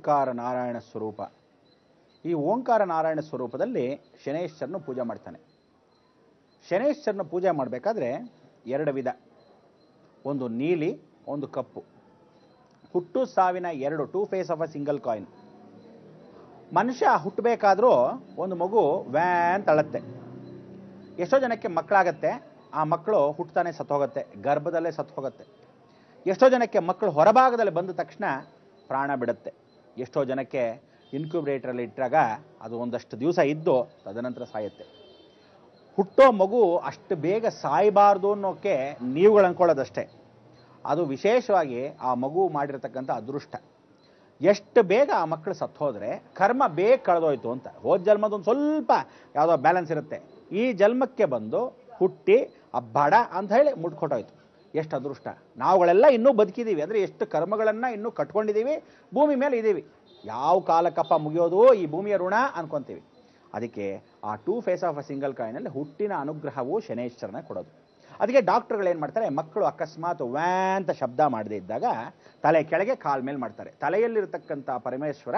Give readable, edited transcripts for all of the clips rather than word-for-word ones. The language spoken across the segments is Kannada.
ಓಂಕಾರ ನಾರಾಯಣ ಸ್ವರೂಪ. ಈ ಓಂಕಾರ ನಾರಾಯಣ ಸ್ವರೂಪದಲ್ಲಿ ಶನೇಶ್ವರನು ಪೂಜೆ ಮಾಡ್ತಾನೆ. ಶನೇಶ್ವರನ ಪೂಜೆ ಮಾಡಬೇಕಾದ್ರೆ ಎರಡು ವಿಧ, ಒಂದು ನೀಲಿ, ಒಂದು ಕಪ್ಪು. ಹುಟ್ಟು ಸಾವಿನ ಎರಡು, two face of a single coin. ಮನುಷ್ಯ ಹುಟ್ಟಬೇಕಾದ್ರೂ ಒಂದು ಮಗು ವ್ಯಾನ್ ತಳತ್ತೆ. ಎಷ್ಟೋ ಜನಕ್ಕೆ ಮಕ್ಕಳಾಗತ್ತೆ, ಆ ಮಕ್ಕಳು ಹುಟ್ಟತಾನೆ ಸತ್ತೋಗತ್ತೆ, ಗರ್ಭದಲ್ಲೇ ಸತ್ತು ಹೋಗುತ್ತೆ. ಎಷ್ಟೋ ಜನಕ್ಕೆ ಮಕ್ಕಳು ಹೊರಭಾಗದಲ್ಲಿ ಬಂದ ತಕ್ಷಣ ಪ್ರಾಣ ಬಿಡುತ್ತೆ. ಎಷ್ಟೋ ಜನಕ್ಕೆ ಇನ್ಕ್ಯುಬೇಟ್ರಲ್ಲಿ ಇಟ್ಟಾಗ ಅದು ಒಂದಷ್ಟು ದಿವಸ ಇದ್ದು ತದನಂತರ ಸಾಯುತ್ತೆ. ಹುಟ್ಟೋ ಮಗು ಅಷ್ಟು ಬೇಗ ಸಾಯಬಾರ್ದು ಅನ್ನೋಕ್ಕೆ ನೀವುಗಳು ಅಂದ್ಕೊಳ್ಳೋದಷ್ಟೇ. ಅದು ವಿಶೇಷವಾಗಿ ಆ ಮಗು ಮಾಡಿರ್ತಕ್ಕಂಥ ಅದೃಷ್ಟ. ಎಷ್ಟು ಬೇಗ ಆ ಮಕ್ಕಳು ಸತ್ತು ಹೋದರೆ ಕರ್ಮ ಬೇಗ ಕಳೆದೋಯ್ತು ಅಂತ. ಹೋದ ಜನ್ಮದೊಂದು ಸ್ವಲ್ಪ ಯಾವುದೋ ಬ್ಯಾಲೆನ್ಸ್ ಇರುತ್ತೆ, ಈ ಜನ್ಮಕ್ಕೆ ಬಂದು ಹುಟ್ಟಿ ಅಬ್ಬಾಡ ಅಂತ ಹೇಳಿ ಮುಟ್ಕೊಟ್ಟೋಯ್ತು. ಎಷ್ಟು ಅದೃಷ್ಟ. ನಾವುಗಳೆಲ್ಲ ಇನ್ನೂ ಬದುಕಿದ್ದೀವಿ ಅಂದರೆ ಎಷ್ಟು ಕರ್ಮಗಳನ್ನು ಇನ್ನೂ ಕಟ್ಕೊಂಡಿದ್ದೀವಿ, ಭೂಮಿ ಮೇಲೆ ಇದ್ದೀವಿ. ಯಾವ ಕಾಲಕ್ಕಪ್ಪ ಮುಗಿಯೋದು ಈ ಭೂಮಿಯ ಋಣ ಅನ್ಕೊತೀವಿ. ಅದಕ್ಕೆ ಆ two face of a single ಕಾಯಿನಲ್ಲಿ ಹುಟ್ಟಿನ ಅನುಗ್ರಹವು ಶನೇಶ್ವರನ ಕೊಡೋದು. ಅದಕ್ಕೆ ಡಾಕ್ಟರ್ಗಳು ಏನು ಮಾಡ್ತಾರೆ, ಮಕ್ಕಳು ಅಕಸ್ಮಾತ್ ವ್ಯಾಂತ ಶಬ್ದ ಮಾಡದೇ ಇದ್ದಾಗ ತಲೆ ಕೆಳಗೆ ಕಾಲ ಮೇಲೆ ಮಾಡ್ತಾರೆ. ತಲೆಯಲ್ಲಿರ್ತಕ್ಕಂಥ ಪರಮೇಶ್ವರ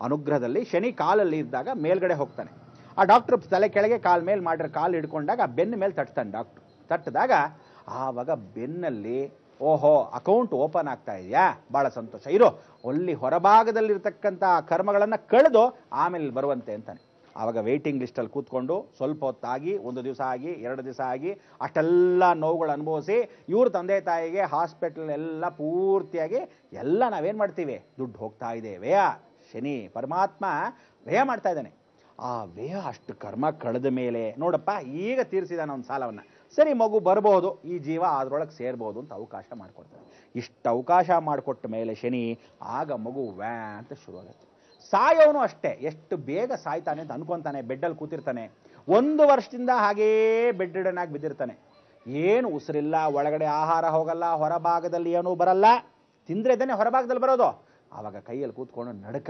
ಅನುಗ್ರಹದಲ್ಲಿ ಶನಿ ಕಾಲಲ್ಲಿ ಇದ್ದಾಗ ಮೇಲ್ಗಡೆ ಹೋಗ್ತಾನೆ. ಆ ಡಾಕ್ಟರ್ ತಲೆ ಕೆಳಗೆ ಕಾಲ ಮೇಲೆ ಮಾಡಿರೋ ಕಾಲು ಹಿಡ್ಕೊಂಡಾಗ ಬೆನ್ನ ಮೇಲೆ ತಟ್ತಾನೆ ಡಾಕ್ಟ್ರು. ತಟ್ಟಿದಾಗ ಆವಾಗ ಬೆನ್ನಲ್ಲಿ ಓಹೋ ಅಕೌಂಟ್ ಓಪನ್ ಆಗ್ತಾ ಇದೆಯಾ, ಭಾಳ ಸಂತೋಷ, ಇರೋ ಅಲ್ಲಿ ಹೊರಭಾಗದಲ್ಲಿರ್ತಕ್ಕಂಥ ಕರ್ಮಗಳನ್ನು ಕಳೆದು ಆಮೇಲೆ ಬರುವಂತೆ ಅಂತಾನೆ. ಆವಾಗ ವೆಯ್ಟಿಂಗ್ ಲಿಸ್ಟಲ್ಲಿ ಕೂತ್ಕೊಂಡು ಸ್ವಲ್ಪ ಹೊತ್ತಾಗಿ, ಒಂದು ದಿವಸ ಆಗಿ, ಎರಡು ದಿವಸ ಆಗಿ, ಅಷ್ಟೆಲ್ಲ ನೋವುಗಳು ಅನುಭವಿಸಿ ಇವ್ರ ತಂದೆ ತಾಯಿಗೆ ಹಾಸ್ಪಿಟಲ್ ಎಲ್ಲ ಪೂರ್ತಿಯಾಗಿ ಎಲ್ಲ ನಾವೇನು ಮಾಡ್ತೀವಿ, ದುಡ್ಡು ಹೋಗ್ತಾ ಇದೆ, ವ್ಯಯ. ಶನಿ ಪರಮಾತ್ಮ ವ್ಯಯ ಮಾಡ್ತಾ ಇದ್ದಾನೆ. ಆ ವ್ಯಯ ಅಷ್ಟು ಕರ್ಮ ಕಳೆದ ಮೇಲೆ ನೋಡಪ್ಪ ಈಗ ತೀರಿಸಿದಾನ ಒಂದು ಸಾಲವನ್ನು, ಸರಿ ಮಗು ಬರ್ಬೋದು, ಈ ಜೀವ ಅದರೊಳಗೆ ಸೇರ್ಬೋದು ಅಂತ ಅವಕಾಶ ಮಾಡಿಕೊಡ್ತಾರೆ. ಇಷ್ಟು ಅವಕಾಶ ಮಾಡಿಕೊಟ್ಟ ಮೇಲೆ ಶನಿ ಆಗ ಮಗು ವ್ಯಾ ಅಂತ ಶುರುವಾಗುತ್ತೆ. ಸಾಯೋನು ಅಷ್ಟೇ, ಎಷ್ಟು ಬೇಗ ಸಾಯ್ತಾನೆ ಅಂತ ಅನ್ಕೊತಾನೆ. ಬೆಡ್ಡಲ್ಲಿ ಕೂತಿರ್ತಾನೆ, 1 ವರ್ಷದಿಂದ ಹಾಗೇ ಬೆಡ್ ರಿಡನ್ ಬಿದ್ದಿರ್ತಾನೆ. ಏನು ಉಸಿರಿಲ್ಲ, ಒಳಗಡೆ ಆಹಾರ ಹೋಗಲ್ಲ, ಹೊರಭಾಗದಲ್ಲಿ ಏನೂ ಬರಲ್ಲ, ತಿಂದ್ರೆದೇನೆ ಹೊರಭಾಗದಲ್ಲಿ ಬರೋದು. ಆವಾಗ ಕೈಯಲ್ಲಿ ಕೂತ್ಕೊಂಡು ನಡುಕ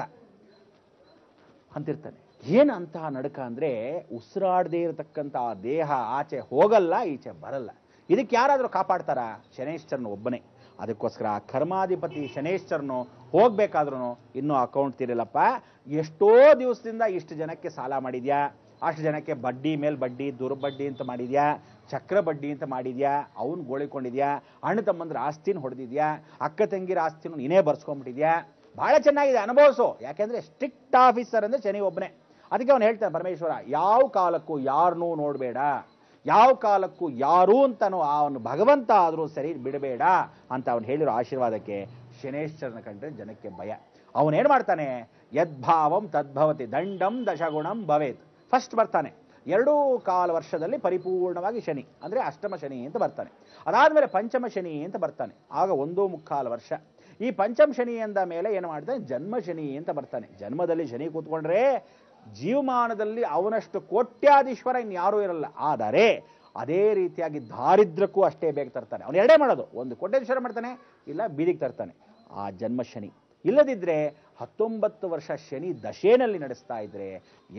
ಅಂತಿರ್ತಾನೆ. ಏನು ಅಂತಹ ನಡುಕ ಅಂದರೆ ಉಸಿರಾಡದೇ ಇರತಕ್ಕಂಥ ದೇಹ ಆಚೆ ಹೋಗಲ್ಲ, ಈಚೆ ಬರಲ್ಲ. ಇದಕ್ಕೆ ಯಾರಾದರೂ ಕಾಪಾಡ್ತಾರ? ಶನೇಶ್ವರನು ಒಬ್ಬನೇ. ಅದಕ್ಕೋಸ್ಕರ ಕರ್ಮಾಧಿಪತಿ ಶನೇಶ್ವರನು ಹೋಗ್ಬೇಕಾದ್ರೂ ಇನ್ನೂ ಅಕೌಂಟ್ ತೀರಿಲ್ಲಪ್ಪ, ಎಷ್ಟೋ ದಿವಸದಿಂದ ಇಷ್ಟು ಜನಕ್ಕೆ ಸಾಲ ಮಾಡಿದ್ಯಾ, ಅಷ್ಟು ಜನಕ್ಕೆ ಬಡ್ಡಿ ಮೇಲೆ ಬಡ್ಡಿ, ದುರ್ಬಡ್ಡಿ ಅಂತ ಮಾಡಿದ್ಯಾ, ಚಕ್ರ ಬಡ್ಡಿ ಅಂತ ಮಾಡಿದ್ಯಾ, ಅವನು ಗೋಳಿಕೊಂಡಿದ್ಯಾ, ಅಣ್ಣ ತಮ್ಮಂದ್ರ ಆಸ್ತಿನ ಹೊಡೆದಿದ್ಯಾ, ಅಕ್ಕ ತಂಗಿರ ಆಸ್ತಿನೂ ನೀನೇ ಬರ್ಸ್ಕೊಂಡ್ಬಿಟ್ಟಿದ್ಯಾ, ಭಾಳ ಚೆನ್ನಾಗಿದೆ ಅನುಭವಿಸು. ಯಾಕೆಂದರೆ ಸ್ಟ್ರಿಕ್ಟ್ ಆಫೀಸರ್ ಅಂದರೆ ಶನಿ ಒಬ್ಬನೇ. ಅದಕ್ಕೆ ಅವನು ಹೇಳ್ತಾನೆ ಪರಮೇಶ್ವರ, ಯಾವ ಕಾಲಕ್ಕೂ ಯಾರನ್ನೂ ನೋಡಬೇಡ, ಯಾವ ಕಾಲಕ್ಕೂ ಯಾರೂ ಅಂತನೂ ಅವನು ಭಗವಂತ ಆದರೂ ಸರಿ ಬಿಡಬೇಡ ಅಂತ ಅವನು ಹೇಳಿರೋ ಆಶೀರ್ವಾದಕ್ಕೆ ಶನೇಶ್ವರನ ಕಂಡ್ರೆ ಜನಕ್ಕೆ ಭಯ. ಅವನೇನು ಮಾಡ್ತಾನೆ, ಯದ್ಭಾವಂ ತದ್ಭವತಿ ದಂಡಂ ದಶಗುಣಂ ಭವೇತ್. ಫಸ್ಟ್ ಬರ್ತಾನೆ 2.25 ವರ್ಷದಲ್ಲಿ ಪರಿಪೂರ್ಣವಾಗಿ ಶನಿ ಅಂದರೆ ಅಷ್ಟಮ ಶನಿ ಅಂತ ಬರ್ತಾನೆ. ಅದಾದಮೇಲೆ ಪಂಚಮ ಶನಿ ಅಂತ ಬರ್ತಾನೆ, ಆಗ 1.25 ವರ್ಷ. ಈ ಪಂಚಮ ಶನಿ ಅಂದ ಮೇಲೆ ಏನು ಮಾಡ್ತಾನೆ, ಜನ್ಮ ಶನಿ ಅಂತ ಬರ್ತಾನೆ. ಜನ್ಮದಲ್ಲಿ ಶನಿ ಕೂತ್ಕೊಂಡ್ರೆ ಜೀವಮಾನದಲ್ಲಿ ಅವನಷ್ಟು ಕೋಟ್ಯಾಧೀಶ್ವರ ಇನ್ಯಾರೂ ಇರಲ್ಲ. ಆದರೆ ಅದೇ ರೀತಿಯಾಗಿ ದಾರಿದ್ರ್ಯಕ್ಕೂ ಅಷ್ಟೇ ಬೇಗ ತರ್ತಾನೆ. ಅವನು ಎರಡೇ ಮಾಡೋದು, ಒಂದು ಕೋಟ್ಯಾಧೀಶ್ವರ ಮಾಡ್ತಾನೆ, ಇಲ್ಲ ಬೀದಿಗೆ ತರ್ತಾನೆ. ಆ ಜನ್ಮ ಶನಿ ಇಲ್ಲದಿದ್ದರೆ 19 ವರ್ಷ ಶನಿ ದಶೆನಲ್ಲಿ ನಡೆಸ್ತಾ ಇದ್ರೆ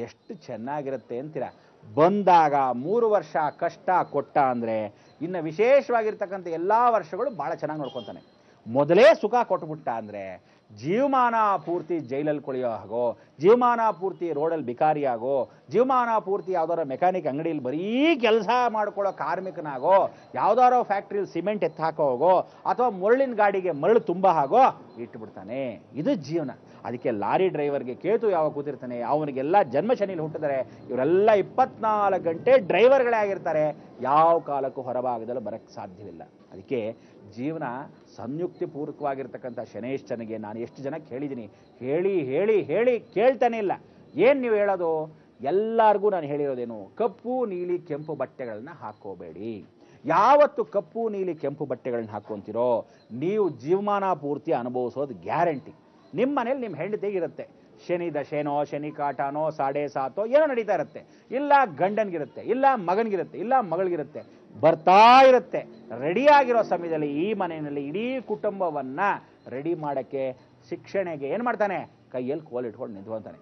ಎಷ್ಟು ಚೆನ್ನಾಗಿರುತ್ತೆ ಅಂತೀರ. ಬಂದಾಗ 3 ವರ್ಷ ಕಷ್ಟ ಕೊಟ್ಟ ಅಂದರೆ ಇನ್ನು ವಿಶೇಷವಾಗಿರ್ತಕ್ಕಂಥ ಎಲ್ಲ ವರ್ಷಗಳು ಭಾಳ ಚೆನ್ನಾಗಿ ನೋಡ್ಕೊತಾನೆ. ಮೊದಲೇ ಸುಖ ಕೊಟ್ಬಿಟ್ಟ ಅಂದರೆ ಜೀವಮಾನ ಪೂರ್ತಿ ಜೈಲಲ್ಲಿ ಕೊಳೆಯೋ ಹಾಗೋ, ಜೀವಮಾನ ಪೂರ್ತಿ ರೋಡಲ್ಲಿ ಬಿಕಾರಿಯಾಗೋ, ಜೀವಮಾನ ಪೂರ್ತಿ ಯಾವ್ದಾರ ಮೆಕ್ಯಾನಿಕ್ ಅಂಗಡಿಯಲ್ಲಿ ಬರೀ ಕೆಲಸ ಮಾಡ್ಕೊಳ್ಳೋ ಕಾರ್ಮಿಕನಾಗೋ, ಯಾವ್ದಾರೋ ಫ್ಯಾಕ್ಟ್ರಿಯಲ್ಲಿ ಸಿಮೆಂಟ್ ಎತ್ತು ಹಾಕೋ ಹೋಗೋ, ಅಥವಾ ಮರಳಿನ ಗಾಡಿಗೆ ಮರಳು ತುಂಬ ಹಾಗೋ ಇಟ್ಬಿಡ್ತಾನೆ. ಇದು ಜೀವನ. ಅದಕ್ಕೆ ಲಾರಿ ಡ್ರೈವರ್ಗೆ ಕೇತು ಯಾವಾಗ ಕೂತಿರ್ತಾನೆ ಅವನಿಗೆಲ್ಲ ಜನ್ಮ ಶನಿಲಿ ಹುಟ್ಟಿದರೆ ಇವರೆಲ್ಲ 24 ಗಂಟೆ ಡ್ರೈವರ್ಗಳೇ ಆಗಿರ್ತಾರೆ, ಯಾವ ಕಾಲಕ್ಕೂ ಹೊರಭಾಗದಲ್ಲಿ ಬರೋಕ್ಕೆ ಸಾಧ್ಯವಿಲ್ಲ. ಅದಕ್ಕೆ ಜೀವನ ಸಂಯುಕ್ತಿ ಪೂರ್ವಕವಾಗಿರ್ತಕ್ಕಂಥ ಶನೇಶ್ವರನಿಗೆ ನಾನು ಎಷ್ಟು ಜನಕ್ಕೆ ಹೇಳಿದ್ದೀನಿ, ಹೇಳಿ ಹೇಳಿ ಹೇಳಿ ಕೇಳ್ತಾನೆ ಇಲ್ಲ. ಏನು ನೀವು ಹೇಳೋದು? ಎಲ್ಲರಿಗೂ ನಾನು ಹೇಳಿರೋದೇನು, ಕಪ್ಪು ನೀಲಿ ಕೆಂಪು ಬಟ್ಟೆಗಳನ್ನ ಹಾಕೋಬೇಡಿ. ಯಾವತ್ತು ಕಪ್ಪು ನೀಲಿ ಕೆಂಪು ಬಟ್ಟೆಗಳನ್ನ ಹಾಕ್ಕೊಂತೀರೋ ನೀವು ಜೀವಮಾನ ಪೂರ್ತಿ ಅನುಭವಿಸೋದು ಗ್ಯಾರಂಟಿ. ನಿಮ್ಮ ಮನೇಲಿ ನಿಮ್ಮ ಹೆಂಡತಿಗಿರುತ್ತೆ ಶನಿ ದಶೇನೋ, ಶನಿ ಕಾಟನೋ, 7.5 ಏನೋ ನಡೀತಾ ಇರುತ್ತೆ, ಇಲ್ಲ ಗಂಡನ್ಗಿರುತ್ತೆ, ಇಲ್ಲ ಮಗನಿಗಿರುತ್ತೆ, ಇಲ್ಲ ಮಗಳಿಗಿರುತ್ತೆ, ಬರ್ತಾ ಇರುತ್ತೆ. ರೆಡಿಯಾಗಿರೋ ಸಮಯದಲ್ಲಿ ಈ ಮನೆಯಲ್ಲಿ ಇಡೀ ಕುಟುಂಬವನ್ನ ರೆಡಿ ಮಾಡೋಕ್ಕೆ ಶಿಕ್ಷಣೆಗೆ ಏನು ಮಾಡ್ತಾನೆ, ಕೈಯಲ್ಲಿ ಕೋಲಿಟ್ಕೊಂಡು ನಿಂತ್ಕೊತಾನೆ.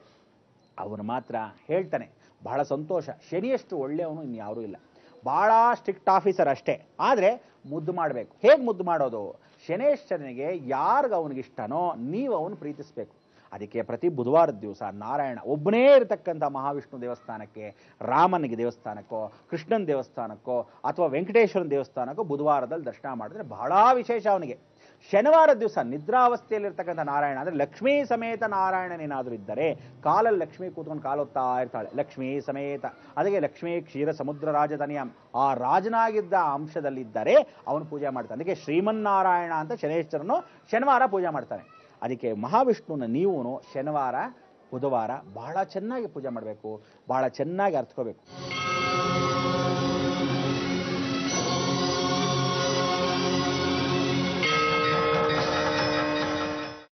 ಅವನು ಮಾತ್ರ ಹೇಳ್ತಾನೆ, ಬಹಳ ಸಂತೋಷ, ಶನಿಯಷ್ಟು ಒಳ್ಳೆಯವನು ಇನ್ಯಾರೂ ಇಲ್ಲ, ಭಾಳ ಸ್ಟ್ರಿಕ್ಟ್ ಆಫೀಸರ್ ಅಷ್ಟೇ, ಆದರೆ ಮುದ್ದು ಮಾಡಬೇಕು. ಹೇಗೆ ಮುದ್ದು ಮಾಡೋದು? ಶನೇಶ್ವರನಿಗೆ ಯಾರಿಗೆ ಅವನಿಗಿಷ್ಟನೋ ನೀವು ಅವನು ಪ್ರೀತಿಸ್ಬೇಕು. ಅದಕ್ಕೆ ಪ್ರತಿ ಬುಧವಾರದ ದಿವಸ ನಾರಾಯಣ ಒಬ್ಬನೇ ಇರತಕ್ಕಂಥ ಮಹಾವಿಷ್ಣು ದೇವಸ್ಥಾನಕ್ಕೆ, ರಾಮನಿಗೆ ದೇವಸ್ಥಾನಕ್ಕೋ, ಕೃಷ್ಣನ ದೇವಸ್ಥಾನಕ್ಕೋ ಅಥವಾ ವೆಂಕಟೇಶ್ವರನ ದೇವಸ್ಥಾನಕ್ಕೋ ಬುಧವಾರದಲ್ಲಿ ದರ್ಶನ ಮಾಡಿದ್ರೆ ಬಹಳ ವಿಶೇಷ ಅವನಿಗೆ. ಶನಿವಾರದ ದಿವಸ ನಿದ್ರಾವಸ್ಥೆಯಲ್ಲಿರ್ತಕ್ಕಂಥ ನಾರಾಯಣ ಅಂದರೆ ಲಕ್ಷ್ಮೀ ಸಮೇತ ನಾರಾಯಣನೇನಾದರೂ ಇದ್ದರೆ, ಕಾಲಲ್ಲಿ ಲಕ್ಷ್ಮೀ ಕೂತ್ಕೊಂಡು ಕಾಲೊತ್ತಾ ಇರ್ತಾಳೆ, ಲಕ್ಷ್ಮೀ ಸಮೇತ. ಅದಕ್ಕೆ ಲಕ್ಷ್ಮೀ ಕ್ಷೀರ ಸಮುದ್ರ ರಾಜಧಾನಿಯಂ, ಆ ರಾಜನಾಗಿದ್ದ ಅಂಶದಲ್ಲಿದ್ದರೆ ಅವನು ಪೂಜೆ ಮಾಡ್ತಾನೆ. ಅದಕ್ಕೆ ಶ್ರೀಮನ್ನಾರಾಯಣ ಅಂತ ಶನೇಶ್ವರನು ಶನಿವಾರ ಪೂಜೆ ಮಾಡ್ತಾನೆ. ಅದಕ್ಕೆ ಮಹಾವಿಷ್ಣುನ ನೀವು ಶನಿವಾರ ಬುಧವಾರ ಬಹಳ ಚೆನ್ನಾಗಿ ಪೂಜೆ ಮಾಡಬೇಕು, ಬಹಳ ಚೆನ್ನಾಗಿ ಅರ್ಥಕೋಬೇಕು.